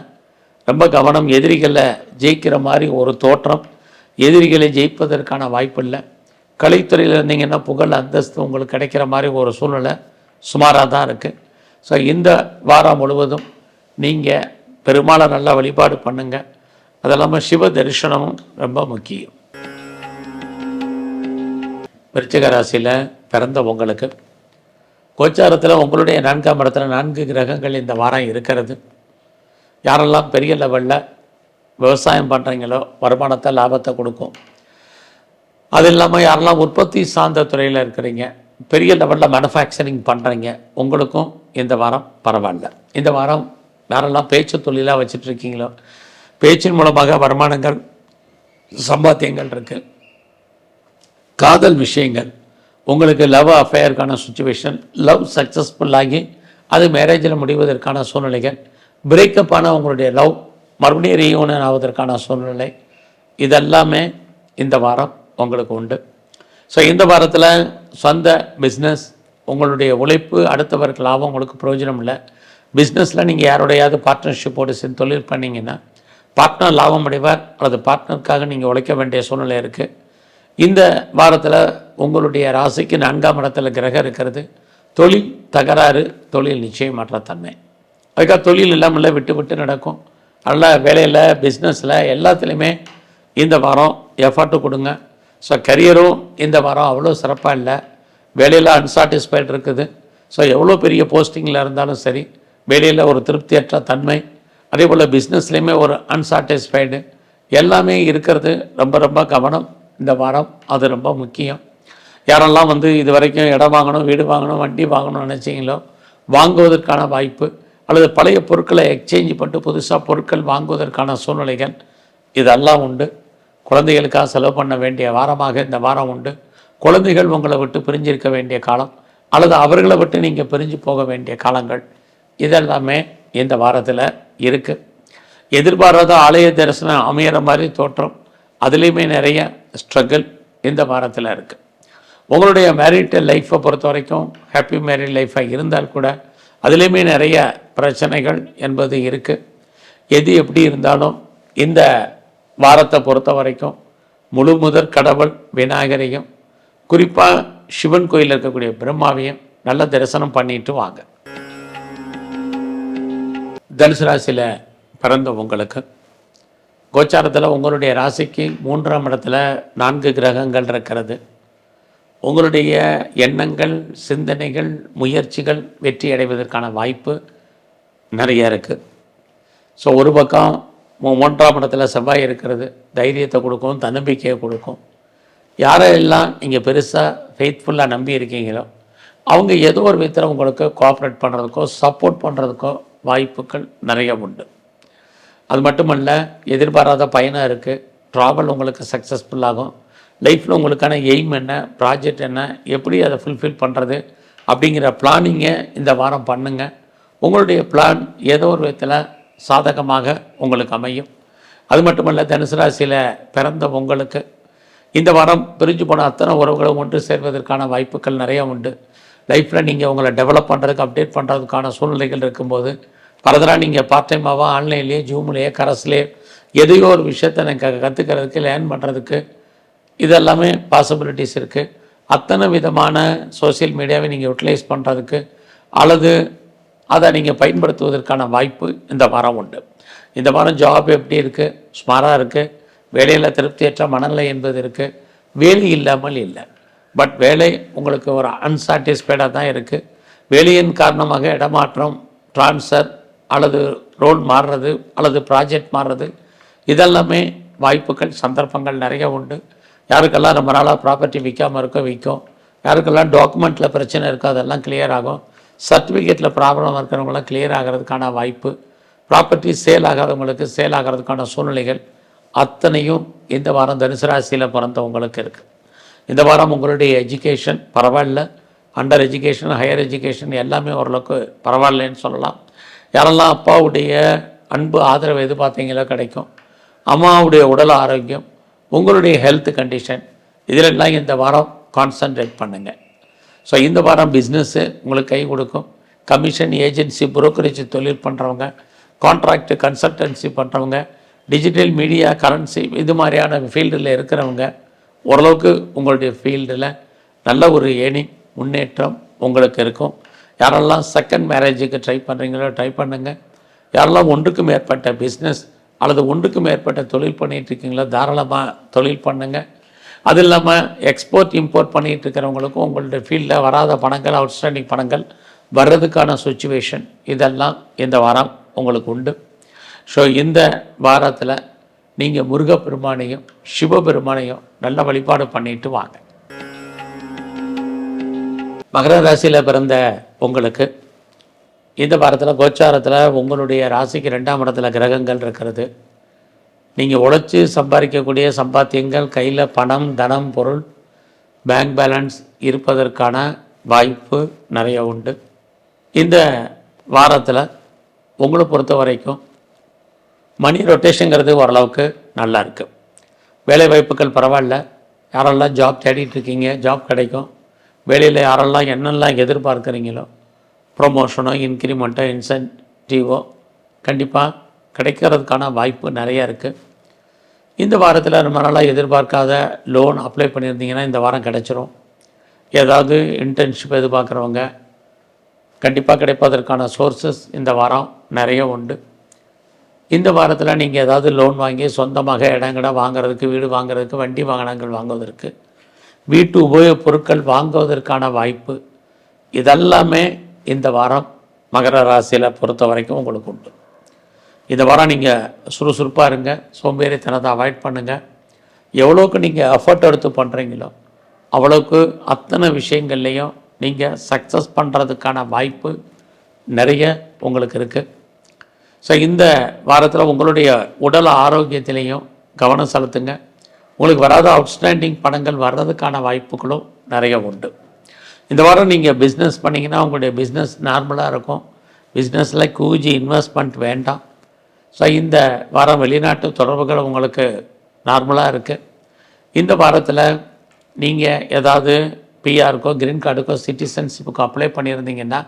ரொம்ப கவனம். எதிரிகளை ஜெயிக்கிற மாதிரி ஒரு தோற்றம், எதிரிகளை ஜெயிப்பதற்கான வாய்ப்பு இல்லை. கலைத்துறையில் இருந்தீங்கன்னா புகழ், அந்தஸ்து உங்களுக்கு கிடைக்கிற மாதிரி ஒரு சூழ்நிலை சுமாராக தான் இருக்குது. ஸோ இந்த வாரம் முழுவதும் நீங்கள் பெருமாளை நல்லா வழிபாடு பண்ணுங்கள். அது இல்லாமல் சிவ தரிசனமும் ரொம்ப முக்கியம். விருச்சிக ராசியில் பிறந்த உங்களுக்கு கோச்சாரத்தில் உங்களுடைய 4ஆம் இடத்துல 4 கிரகங்கள் இந்த வாரம் இருக்கிறது. யாரெல்லாம் பெரிய லெவலில் விவசாயம் பண்ணுறீங்களோ வருமானத்தை லாபத்தை கொடுக்கும். அது இல்லாமல் யாரெல்லாம் உற்பத்தி சார்ந்த துறையில் இருக்கிறீங்க, பெரிய லெவலில் மேனுஃபேக்சரிங் பண்ணுறீங்க, உங்களுக்கும் இந்த வாரம் பரவாயில்ல. இந்த வாரம் யாரெல்லாம் பேச்சு தொழிலாக வச்சிட்ருக்கீங்களோ பேச்சின் மூலமாக வருமானங்கள் சம்பாத்தியங்கள் இருக்குது. காதல் விஷயங்கள், உங்களுக்கு லவ் அஃபேருக்கான சுச்சுவேஷன், லவ் சக்ஸஸ்ஃபுல்லாகி அது மேரேஜில் முடிவதற்கான சூழ்நிலைகள், பிரேக்கப்பான உங்களுடைய லவ் மறுபடியும் ரீயூனியன் ஆவதற்கான சூழ்நிலை, இதெல்லாமே இந்த வாரம் உங்களுக்கு உண்டு. ஸோ இந்த வாரத்தில் சொந்த பிஸ்னஸ், உங்களுடைய உழைப்பு அடுத்தவருக்கு லாபம், உங்களுக்கு பிரயோஜனம் இல்லை. பிஸ்னஸில் நீங்கள் யாரோடையாவது பார்ட்னர்ஷிப்போடு சேர்ந்து தொழில் பண்ணிங்கன்னா பார்ட்னர் லாபம் அடைவார், அல்லது பார்ட்னருக்காக நீங்கள் உழைக்க வேண்டிய சூழ்நிலை இருக்குது. இந்த வாரத்தில் உங்களுடைய ராசிக்கு 4ஆம் இடத்துல கிரகம் இருக்கிறது. தொழில் தகராறு, தொழில் நிச்சயமற்ற தன்மை, அதுக்காக தொழில் இல்லாமல் விட்டு விட்டு நடக்கும். நல்ல வேலையில், பிஸ்னஸில் எல்லாத்துலேயுமே இந்த வாரம் எஃபர்ட்டு கொடுங்க. ஸோ கரியரும் இந்த வாரம் அவ்வளோ சிறப்பாக இல்லை. வேலையில் அன்சாட்டிஸ்ஃபைடு இருக்குது. ஸோ எவ்வளோ பெரிய போஸ்டிங்கில் இருந்தாலும் சரி, வேலையில் ஒரு திருப்தியற்ற தன்மை, அதே போல் பிஸ்னஸ்லேயுமே ஒரு அன்சாட்டிஸ்ஃபைடு எல்லாமே இருக்கிறது. ரொம்ப ரொம்ப கவனம் இந்த வாரம், அது ரொம்ப முக்கியம். யாரெல்லாம் இது வரைக்கும் இடம் வாங்கணும், வீடு வாங்கணும், வண்டி வாங்கணும்னு நினச்சிங்களோ வாங்குவதற்கான வாய்ப்பு, அல்லது பழைய பொருட்களை எக்ஸ்சேஞ்ச் பண்ணிட்டு புதுசாக பொருட்கள் வாங்குவதற்கான சூழ்நிலைகள் இதெல்லாம் உண்டு. குழந்தைகளுக்காக செலவு பண்ண வேண்டிய வாரமாக இந்த வாரம் உண்டு. குழந்தைகள் உங்களை விட்டு பிரிஞ்சிருக்க வேண்டிய காலம், அல்லது அவர்களை விட்டு நீங்கள் பிரிஞ்சு போக வேண்டிய காலங்கள், இதெல்லாமே இந்த வாரத்தில் இருக்குது. எதிர்பாராத ஆலய தரிசனம் அமையிற மாதிரி தோற்றம், அதுலேயுமே நிறைய ஸ்ட்ரகிள் இந்த வாரத்தில் இருக்குது. உங்களுடைய மேரிட்டல் லைஃப்பை பொறுத்த வரைக்கும் ஹாப்பி மேரிட் லைஃபாக இருந்தால் கூட அதுலேயுமே நிறைய பிரச்சனைகள் என்பது இருக்குது. எது எப்படி இருந்தாலும் இந்த வாரத்தை பொறுத்த வரைக்கும் முழு முதற் கடவுள் விநாயகரையும், குறிப்பாக சிவன் கோயிலில் இருக்கக்கூடிய பிரம்மாவையும் நல்ல தரிசனம் பண்ணிட்டு வாங்க. தனுசு ராசியில் பிறந்த உங்களுக்கு கோச்சாரத்தில் உங்களுடைய ராசிக்கு 3ஆம் இடத்துல 4 கிரகங்கள் இருக்கிறது. உங்களுடைய எண்ணங்கள், சிந்தனைகள், முயற்சிகள் வெற்றி அடைவதற்கான வாய்ப்பு நிறைய இருக்குது. ஸோ ஒரு பக்கம் 3ஆம் இடத்துல செவ்வாய் இருக்கிறது, தைரியத்தை கொடுக்கும், தன்னம்பிக்கையை கொடுக்கும். யாரெல்லாம் நீங்கள் பெருசாக ஃபெய்த்ஃபுல்லாக நம்பி இருக்கீங்களோ அவங்க ஏதோ ஒரு விதத்தில் உங்களுக்கு கோஆப்ரேட் பண்ணுறதுக்கோ சப்போர்ட் பண்ணுறதுக்கோ வாய்ப்புகள் நிறைய உண்டு. அது மட்டுமல்ல, எதிர்பாராத பயணம் இருக்குது, ட்ராவல் உங்களுக்கு சக்ஸஸ்ஃபுல்லாகும். லைஃப்பில் உங்களுக்கான எய்ம் என்ன, ப்ராஜெக்ட் என்ன, எப்படி அதை ஃபுல்ஃபில் பண்ணுறது அப்படிங்கிற பிளானிங்கை இந்த வாரம் பண்ணுங்கள். உங்களுடைய பிளான் ஏதோ ஒரு விதத்தில் சாதகமாக உங்களுக்கு அமையும். அது மட்டுமல்ல, தனுசு ராசியில் பிறந்த உங்களுக்கு இந்த வாரம் பிரிஞ்சு போன அத்தனை உறவுகளும் ஒன்று சேர்வதற்கான வாய்ப்புகள் நிறைய உண்டு. லைஃப்பில் நீங்கள் உங்களை டெவலப் பண்ணுறதுக்கு, அப்டேட் பண்ணுறதுக்கான சூழ்நிலைகள் இருக்கும்போது ஃபர்தராக நீங்கள் பார்ட் டைமாவோ ஆன்லைன்லேயே, ஜூம்லேயே, கரஸ்லேயே எதையோ ஒரு விஷயத்தை நீங்கள் கற்றுக்கிறதுக்கு, லேர்ன் பண்ணுறதுக்கு இதெல்லாமே பாசிபிலிட்டிஸ் இருக்குது. அத்தனை விதமான சோசியல் மீடியாவை நீங்கள் யூட்டிலைஸ் பண்ணுறதுக்கு அல்லது அதை நீங்கள் பயன்படுத்துவதற்கான வாய்ப்பு இந்த வாரம் உண்டு. இந்த வாரம் ஜாப் எப்படி இருக்குது, ஸ்மாராக இருக்குது. வேலையில் திருப்தியற்ற மனநிலை என்பது இருக்குது. வேலை இல்லாமல் இல்லை, பட் வேலை உங்களுக்கு ஒரு அன்சாட்டிஸ்ஃபைடாக தான் இருக்குது. வேலையின் காரணமாக இடமாற்றம், ட்ரான்ஸ்ஃபர் அல்லது ரோல் மாறுறது அல்லது ப்ராஜெக்ட் மாறுறது இதெல்லாமே வாய்ப்புகள், சந்தர்ப்பங்கள் நிறைய உண்டு. யாருக்கெல்லாம் ரொம்ப நாளாக ப்ராப்பர்ட்டி விற்காமல் இருக்கோ விற்கும். யாருக்கெல்லாம் டாக்குமெண்ட்டில் பிரச்சனை இருக்கோ அதெல்லாம் கிளியர் ஆகும். சர்டிஃபிகேட்டில் ப்ராப்ளம் இருக்கிறவங்களாம் கிளியர் ஆகிறதுக்கான வாய்ப்பு, ப்ராப்பர்ட்டி சேல் ஆகாதவங்களுக்கு சேல் ஆகிறதுக்கான சூழ்நிலைகள் அத்தனையும் இந்த வாரம் தனுசு ராசியில் பிறந்தவங்களுக்கு இருக்குது. இந்த வாரம் உங்களுடைய எஜுகேஷன் பரவாயில்ல, அண்டர் எஜுகேஷன், ஹையர் எஜுகேஷன் எல்லாமே ஓரளவுக்கு பரவாயில்லன்னு சொல்லலாம். யாரெல்லாம் அப்பாவுடைய அன்பு, ஆதரவு எதிர்பார்த்தீங்களோ கிடைக்கும். அம்மாவுடைய உடல் ஆரோக்கியம், உங்களுடைய ஹெல்த் கண்டிஷன், இதிலெல்லாம் இந்த வாரம் கான்சன்ட்ரேட் பண்ணுங்கள். ஸோ இந்த வாரம் பிஸ்னஸ்ஸு உங்களுக்கு கை கொடுக்கும். கமிஷன், ஏஜென்சி, புரோக்கரேஜ் தொழில் பண்ணுறவங்க, கான்ட்ராக்ட், கன்சல்டன்சி பண்ணுறவங்க, டிஜிட்டல் மீடியா, கரன்சி இது மாதிரியான ஃபீல்டில் இருக்கிறவங்க ஓரளவுக்கு உங்களுடைய ஃபீல்டில் நல்ல ஒரு ஏர்னிங், முன்னேற்றம் உங்களுக்கு இருக்கும். யாரெல்லாம் செகண்ட் மேரேஜுக்கு ட்ரை பண்ணுறீங்களோ ட்ரை பண்ணுங்கள். யாரெல்லாம் ஒன்றுக்கு மேற்பட்ட பிஸ்னஸ் அல்லது ஒன்றுக்கு மேற்பட்ட தொழில் பண்ணிகிட்ருக்கீங்களோ தாராளமாக தொழில் பண்ணுங்கள். அது இல்லாமல் எக்ஸ்போர்ட், இம்போர்ட் பண்ணிகிட்டு இருக்கிறவங்களுக்கும் உங்களுடைய ஃபீல்டில் வராத பணங்கள், அவுட்ஸ்டாண்டிங் பணங்கள் வர்றதுக்கான சுச்சுவேஷன் இதெல்லாம் இந்த வாரம் உங்களுக்கு உண்டு. ஸோ இந்த வாரத்தில் நீங்கள் முருகப்பெருமானையும் சிவபெருமானையும் நல்ல வழிபாடு பண்ணிட்டு வாங்க. மகர ராசியில் பிறந்த உங்களுக்கு இந்த வாரத்தில் கோச்சாரத்தில் உங்களுடைய ராசிக்கு 2ஆம் இடத்துல கிரகங்கள் இருக்கிறது. நீங்கள் உழைச்சி சம்பாதிக்கக்கூடிய சம்பாத்தியங்கள் கையில் பணம், தனம், பொருள், பேங்க் பேலன்ஸ் இருப்பதற்கான வாய்ப்பு நிறைய உண்டு. இந்த வாரத்தில் உங்களை பொறுத்த வரைக்கும் மணி ரொட்டேஷனுங்கிறது ஓரளவுக்கு நல்லா இருக்குது. வேலை வாய்ப்புகள் பரவாயில்ல. யாரெல்லாம் ஜாப் தேடிட்டுருக்கீங்க, ஜாப் கிடைக்கும். வேலையில் யாரெல்லாம் என்னெல்லாம் எதிர்பார்க்குறீங்களோ ப்ரொமோஷனோ, இன்க்ரிமெண்ட்டோ, இன்சென்டிவோ கண்டிப்பாக கிடைக்கிறதுக்கான வாய்ப்பு நிறையா இருக்குது. இந்த வாரத்தில் ரொம்ப நாளாக எதிர்பார்க்காத லோன் அப்ளை பண்ணியிருந்தீங்கன்னா இந்த வாரம் கிடைச்சிரும். ஏதாவது இன்டர்ன்ஷிப் எதிர்பார்க்குறவங்க கண்டிப்பாக கிடைப்பதற்கான சோர்ஸஸ் இந்த வாரம் நிறைய உண்டு. இந்த வாரத்தில் நீங்கள் ஏதாவது லோன் வாங்கி சொந்தமாக இடங்கட வாங்குறதுக்கு, வீடு வாங்குறதுக்கு, வண்டி வாகனங்கள் வாங்குவதற்கு, வீட்டு உபயோகப் பொருட்கள் வாங்குவதற்கான வாய்ப்பு இதெல்லாமே இந்த வாரம் மகர ராசியில் பொறுத்த வரைக்கும் உங்களுக்கு உண்டு. இந்த வாரம் நீங்கள் சுறுசுறுப்பாக இருங்க. சோம்பேறித்தனத்தை அவாய்ட் பண்ணுங்கள். எவ்வளோக்கு நீங்கள் எஃபர்ட் எடுத்து பண்ணுறீங்களோ அவ்வளோக்கு அத்தனை விஷயங்கள்லேயும் நீங்கள் சக்ஸஸ் பண்ணுறதுக்கான வாய்ப்பு நிறைய உங்களுக்கு இருக்குது. ஸோ இந்த வாரத்தில் உங்களுடைய உடல் ஆரோக்கியத்திலையும் கவனம் செலுத்துங்க. உங்களுக்கு வராத அவுட்ஸ்டாண்டிங் பணங்கள் வர்றதுக்கான வாய்ப்புகளும் நிறைய உண்டு. இந்த வாரம் நீங்கள் பிஸ்னஸ் பண்ணிங்கன்னா உங்களுடைய பிஸ்னஸ் நார்மலாக இருக்கும். பிஸ்னஸில் கூஜி இன்வெஸ்ட்மெண்ட் வேண்டாம். ஸோ இந்த வாரம் வெளிநாட்டு தொடர்புகள் உங்களுக்கு நார்மலாக இருக்குது. இந்த வாரத்தில் நீங்கள் ஏதாவது பிஆருக்கோ, கிரீன் கார்டுக்கோ, சிட்டிசன்ஷிப்புக்கோ அப்ளை பண்ணியிருந்தீங்கன்னா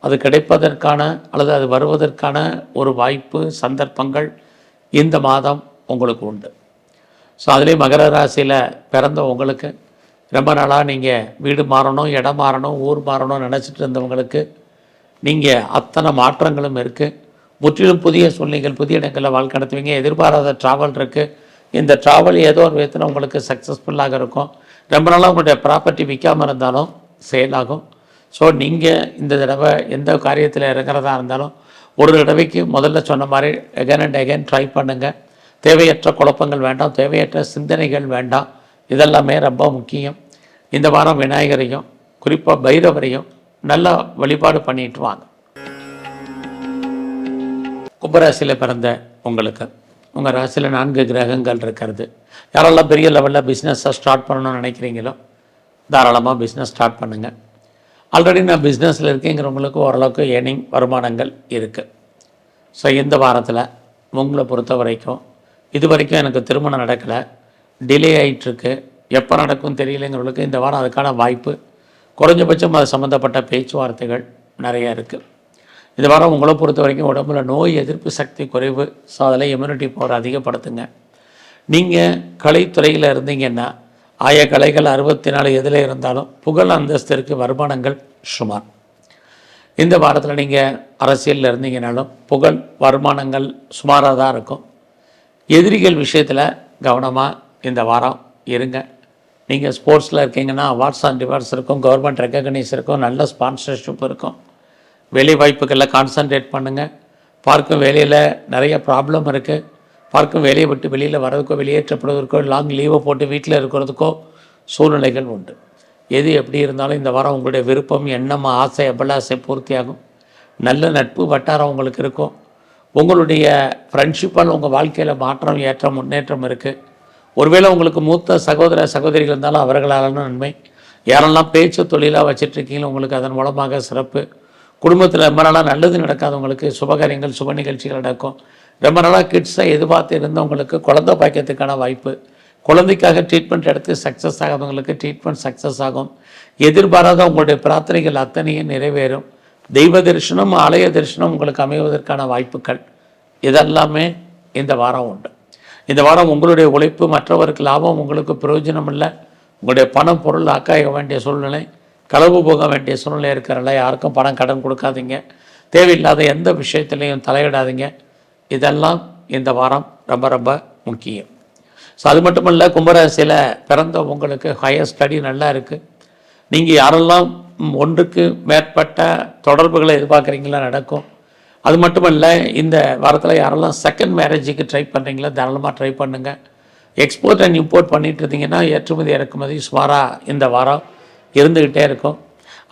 அது கிடைப்பதற்கான அல்லது அது வருவதற்கான ஒரு வாய்ப்பு, சந்தர்ப்பங்கள் இந்த மாதம் உங்களுக்கு உண்டு. ஸோ அதுலேயும் மகர ராசியில் பிறந்த உங்களுக்கு ரொம்ப நாளாக நீங்கள் வீடு மாறணும், இடம் மாறணும், ஊர் மாறணும்னு நினச்சிட்டு இருந்தவங்களுக்கு நீங்கள் அத்தனை மாற்றங்களும் இருக்குது. முற்றிலும் புதிய சூழ்நிலைகள், புதிய இடங்களில் வாழ்க்கை நடத்துவீங்க. எதிர்பாராத ட்ராவல் இருக்குது. இந்த ட்ராவல் ஏதோ ஒரு விதத்தில் உங்களுக்கு சக்ஸஸ்ஃபுல்லாக இருக்கும். ரொம்ப நாளாக உங்களுடைய ப்ராப்பர்ட்டி விற்காமல் இருந்தாலும் சேல் ஆகும். ஸோ நீங்கள் இந்த தடவை எந்த காரியத்தில் இறங்குறதா இருந்தாலும் ஒரு தடவைக்கு முதல்ல சொன்ன மாதிரி எகன் அண்ட் எகன் ட்ரை பண்ணுங்கள். தேவையற்ற குழப்பங்கள் வேண்டாம், தேவையற்ற சிந்தனைகள் வேண்டாம். இதெல்லாமே ரொம்ப முக்கியம். இந்த வாரம் விநாயகரையும் குறிப்பாக பைரவரையும் நல்லா வழிபாடு பண்ணிட்டு வாங்க. கும்பராசியில் பிறந்த உங்களுக்கு உங்கள் ராசியில் 4 கிரகங்கள் இருக்கிறது. யாரெல்லாம் பெரிய லெவலில் பிஸ்னஸை ஸ்டார்ட் பண்ணணும்னு நினைக்கிறீங்களோ தாராளமாக பிஸ்னஸ் ஸ்டார்ட் பண்ணுங்கள். ஆல்ரெடி நான் பிஸ்னஸில் இருக்கேங்கிறவங்களுக்கு ஓரளவுக்கு ஏர்னிங் வருமானங்கள் இருக்குது. ஸோ இந்த வாரத்தில் உங்களை பொறுத்த வரைக்கும் இது வரைக்கும் எனக்கு திருமணம் நடக்கலை, டிலே ஆகிட்டுருக்கு, எப்போ நடக்கும் தெரியலைங்கிறவங்களுக்கு இந்த வாரம் அதுக்கான வாய்ப்பு, குறைஞ்சபட்சம் அது சம்மந்தப்பட்ட பேச்சுவார்த்தைகள் நிறையா இருக்குது. இந்த வாரம் உங்களை பொறுத்த வரைக்கும் உடம்புல நோய் எதிர்ப்பு சக்தி குறைவு. ஸோ அதில் இம்யூனிட்டி பவர் அதிகப்படுத்துங்க. நீங்கள் கலைத்துறையில் இருந்தீங்கன்னா ஆய கலைகள் 64 எதில் இருந்தாலும் புகழ் அந்தஸ்திற்கு வருமானங்கள் சுமார். இந்த வாரத்தில் நீங்கள் அரசியலில் இருந்தீங்கனாலும் புகழ் வருமானங்கள் சுமாராக தான் இருக்கும். எதிரிகள் விஷயத்தில் கவனமாக இந்த வாரம் இருங்க. நீங்கள் ஸ்போர்ட்ஸில் இருக்கீங்கன்னா அவார்ட்ஸ் அண்ட் ரிவார்ட்ஸ் இருக்கும், கவர்மெண்ட் ரெக்கக்னைஸ் இருக்கும், நல்ல ஸ்பான்சர்ஷிப் இருக்கும். வேலை வாய்ப்புகளில் கான்சன்ட்ரேட் பண்ணுங்கள். பார்க்கும் வேலையில் நிறைய ப்ராப்ளம் இருக்குது. பார்க்கும் வேலையை விட்டு வெளியில் வர்றதுக்கோ, வெளியேற்றப்படுவதற்கோ, லாங் லீவை போட்டு வீட்டில் இருக்கிறதுக்கோ சூழ்நிலைகள் உண்டு. எது எப்படி இருந்தாலும் இந்த வாரம் உங்களுடைய விருப்பம், எண்ணம், ஆசை, அபிலாசை பூர்த்தியாகும். நல்ல நட்பு வட்டாரம் உங்களுக்கு இருக்கும். உங்களுடைய ஃப்ரெண்ட்ஷிப்பால் உங்கள் வாழ்க்கையில் மாற்றம், ஏற்றம், முன்னேற்றம் இருக்குது. ஒருவேளை உங்களுக்கு மூத்த சகோதர சகோதரிகள் இருந்தாலும் அவர்களால் நன்மை. யாரெல்லாம் பேச்சு தொழிலாக வச்சிட்ருக்கீங்களோ உங்களுக்கு அதன் மூலமாக சிறப்பு. குடும்பத்தில் ரொம்ப நாளாக நல்லது நடக்காதவங்களுக்கு சுபகாரியங்கள், சுப நிகழ்ச்சிகள் நடக்கும். ரொம்ப நாளாக கிட்ஸை எதிர்பார்த்து இருந்தவங்களுக்கு குழந்தை பாய்க்கிறதுக்கான வாய்ப்பு. குழந்தைக்காக ட்ரீட்மெண்ட் எடுத்து சக்ஸஸ் ஆகாதவங்களுக்கு ட்ரீட்மெண்ட் சக்ஸஸ் ஆகும். எதிர்பாராத உங்களுடைய பிரார்த்தனைகள் அத்தனையும் நிறைவேறும். தெய்வ தரிசனம், ஆலய தரிசனம் உங்களுக்கு அமைவதற்கான வாய்ப்புகள் இதெல்லாமே இந்த வாரம் உண்டு. இந்த வாரம் உங்களுடைய உழைப்பு மற்றவருக்கு லாபம், உங்களுக்கு பிரயோஜனம் இல்லை. உங்களுடைய பணம் பொருள் ஆக்காய வேண்டிய சூழ்நிலை, களவு போக வேண்டிய சூழ்நிலை இருக்கிறனால யாருக்கும் பணம் கடன் கொடுக்காதீங்க. தேவையில்லாத எந்த விஷயத்துலையும் தலையிடாதீங்க. இதெல்லாம் இந்த வாரம் ரொம்ப ரொம்ப முக்கியம். ஸோ அது மட்டும் இல்லை, கும்பராசியில் பிறந்த உங்களுக்கு ஹையர் ஸ்டடி நல்லா இருக்குது. நீங்கள் யாரெல்லாம் ஒன்றுக்கு மேற்பட்ட தொடர்புகளை எதிர்பார்க்குறீங்களா நடக்கும். அது மட்டுமல்ல, இந்த வாரத்தில் யாரெல்லாம் செகண்ட் மேரேஜுக்கு ட்ரை பண்ணுறீங்களோ தாராளமாக ட்ரை பண்ணுங்கள். எக்ஸ்போர்ட் அண்ட் இம்போர்ட் பண்ணிட்டு இருந்தீங்கன்னா ஏற்றுமதி இறக்குமதி சுமாராக இந்த வாரம் இருந்துக்கிட்டே இருக்கும்.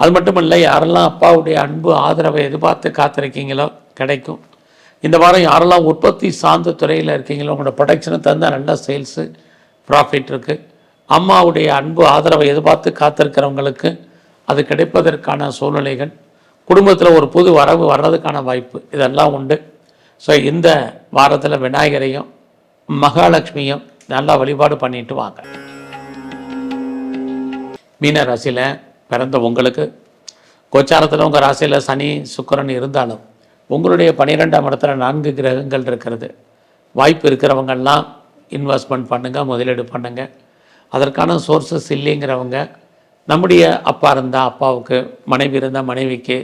அது மட்டும் இல்லை, யாரெல்லாம் அப்பாவுடைய அன்பு ஆதரவை எதிர்பார்த்து காத்திருக்கீங்களோ கிடைக்கும். இந்த வாரம் யாரெல்லாம் உற்பத்தி சார்ந்த துறையில் இருக்கீங்களோ உங்களோட ப்ரொடக்ஷனை தந்தால் நல்ல சேல்ஸு ப்ராஃபிட் இருக்குது. அம்மாவுடைய அன்பு ஆதரவை எதிர்பார்த்து காத்திருக்கிறவங்களுக்கு அது கிடைப்பதற்கான சூழ்நிலைகள், குடும்பத்தில் ஒரு புது வரவு வர்றதுக்கான வாய்ப்பு இதெல்லாம் உண்டு. ஸோ இந்த வாரத்தில் விநாயகரையும் மகாலட்சுமியும் நல்லா வழிபாடு பண்ணிட்டு வாங்க. மீன ராசியில் பிறந்த உங்களுக்கு கோச்சாரத்தில் உங்கள் ராசியில் சனி சுக்கிரன் இருந்தாலும் உங்களுடைய 12ஆம் இடத்துல 4 கிரகங்கள் இருக்கிறது. வாய்ப்பு இருக்கிறவங்கெல்லாம் இன்வெஸ்ட்மெண்ட் பண்ணுங்கள், முதலீடு பண்ணுங்கள். அதற்கான சோர்ஸஸ் இல்லைங்கிறவங்க நம்முடைய அப்பா இருந்தால் அப்பாவுக்கு, மனைவி இருந்தால் மனைவிக்கு,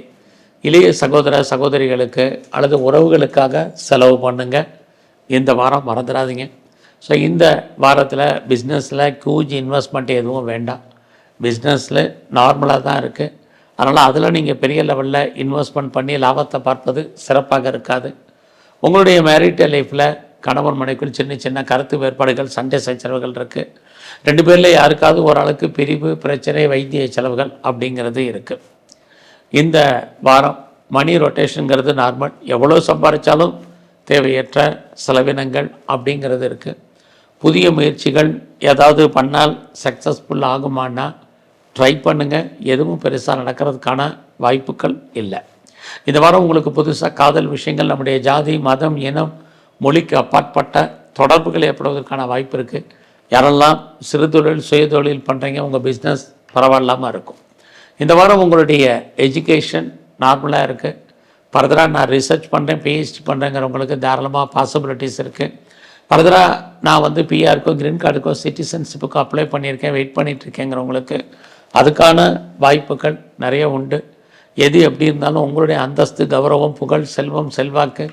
இளைய சகோதர சகோதரிகளுக்கு அல்லது உறவுகளுக்காக செலவு பண்ணுங்கள். இந்த வாரம் மறந்துடாதீங்க. ஸோ இந்த வாரத்தில் பிஸ்னஸில் ஹியூஜ் இன்வெஸ்ட்மெண்ட் எதுவும் வேண்டாம். பிஸ்னஸில் நார்மலாக தான் இருக்குது. அதனால் அதில் நீங்கள் பெரிய லெவலில் இன்வெஸ்ட்மெண்ட் பண்ணி லாபத்தை பார்ப்பது சிறப்பாக இருக்காது. உங்களுடைய மேரிட்டல் லைஃப்பில் கணவன் மனைக்குள் சின்ன சின்ன கருத்து வேறுபாடுகள், சண்டை சச்சரவுகள் இருக்குது. 2 பேரில் யாருக்காவது ஒரு ஆளுக்கு பிரிவு, பிரச்சனை, வைத்திய செலவுகள் அப்படிங்கிறது இருக்குது. இந்த வாரம் மணி ரொட்டேஷனுங்கிறது நார்மல். எவ்வளோ சம்பாதிச்சாலும் தேவையற்ற செலவினங்கள் அப்படிங்கிறது இருக்குது. புதிய முயற்சிகள் ஏதாவது பண்ணால் சக்ஸஸ்ஃபுல் ஆகுமானா ட்ரை பண்ணுங்கள். எதுவும் பெருசாக நடக்கிறதுக்கான வாய்ப்புகள் இல்லை. இந்த வாரம் உங்களுக்கு புதுசாக காதல் விஷயங்கள், நம்முடைய ஜாதி, மதம், இனம், மொழிக்கு அப்பாற்பட்ட தொடர்புகள் ஏற்படுவதற்கான வாய்ப்பு இருக்குது. யாரெல்லாம் சிறு தொழில், சுய தொழில் பண்ணுறீங்க, உங்கள் பிஸ்னஸ் பரவாயில்லாமல் இருக்கும். இந்த வாரம் உங்களுடைய எஜுகேஷன் நார்மலாக இருக்குது. ஃபர்தராக நான் ரிசர்ச் பண்ணுறேன், பிஹெச்டி பண்ணுறேங்கிறவங்களுக்கு தாராளமாக பாசிபிலிட்டிஸ் இருக்குது. ஃபர்தராக நான் பிஆருக்கோ, கிரீன் கார்டுக்கோ, சிட்டிசன்ஷிப்புக்கோ அப்ளை பண்ணியிருக்கேன், வெயிட் பண்ணிகிட்ருக்கேங்கிறவங்களுக்கு அதுக்கான வாய்ப்புகள் நிறைய உண்டு. எது எப்படி இருந்தாலும் உங்களுடைய அந்தஸ்து, கௌரவம், புகழ், செல்வம், செல்வாக்கு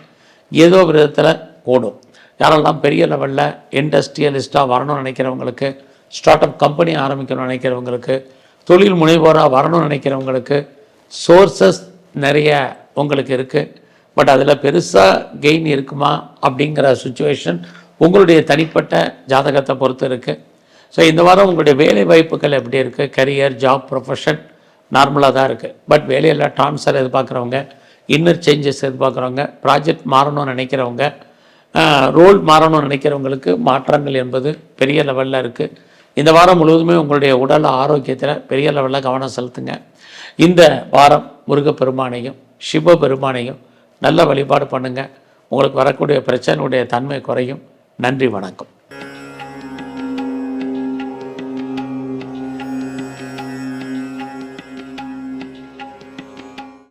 ஏதோ விதத்தில் கூடும். யாரெல்லாம் பெரிய லெவலில் இண்டஸ்ட்ரியலிஸ்ட்டாக வரணும்னு நினைக்கிறவங்களுக்கு, ஸ்டார்ட் அப் கம்பெனி ஆரம்பிக்கணும்னு நினைக்கிறவங்களுக்கு, தொழில் முனைவோராக வரணும்னு நினைக்கிறவங்களுக்கு சோர்ஸஸ் நிறைய உங்களுக்கு இருக்குது. பட் அதில் பெருசாக கெயின் இருக்குமா அப்படிங்கிற சுச்சுவேஷன் உங்களுடைய தனிப்பட்ட ஜாதகத்தை பொறுத்து இருக்குது. ஸோ இந்த வாரம் உங்களுடைய வேலை வாய்ப்புகள் எப்படி இருக்குது? கரியர், ஜாப், ப்ரொஃபஷன் நார்மலாக தான் இருக்குது. பட் வேலையில் ட்ரான்ஸ்ஃபர் எதிர்பார்க்குறவங்க, இன்னர் சேஞ்சஸ் எதிர்பார்க்குறவங்க, ப்ராஜெக்ட் மாறணும்னு நினைக்கிறவங்க, ரோல் மாறணும்னு நினைக்கிறவங்களுக்கு மாற்றங்கள் என்பது பெரிய லெவலில் இருக்குது. இந்த வாரம் முழுவதுமே உங்களுடைய உடல் ஆரோக்கியத்தில் பெரிய லெவலில் கவனம் செலுத்துங்க. இந்த வாரம் முருகப்பெருமானையும் சிவபெருமானையும் நல்ல வழிபாடு பண்ணுங்கள். உங்களுக்கு வரக்கூடிய பிரச்சனையுடைய தன்மை குறையும். நன்றி, வணக்கம்.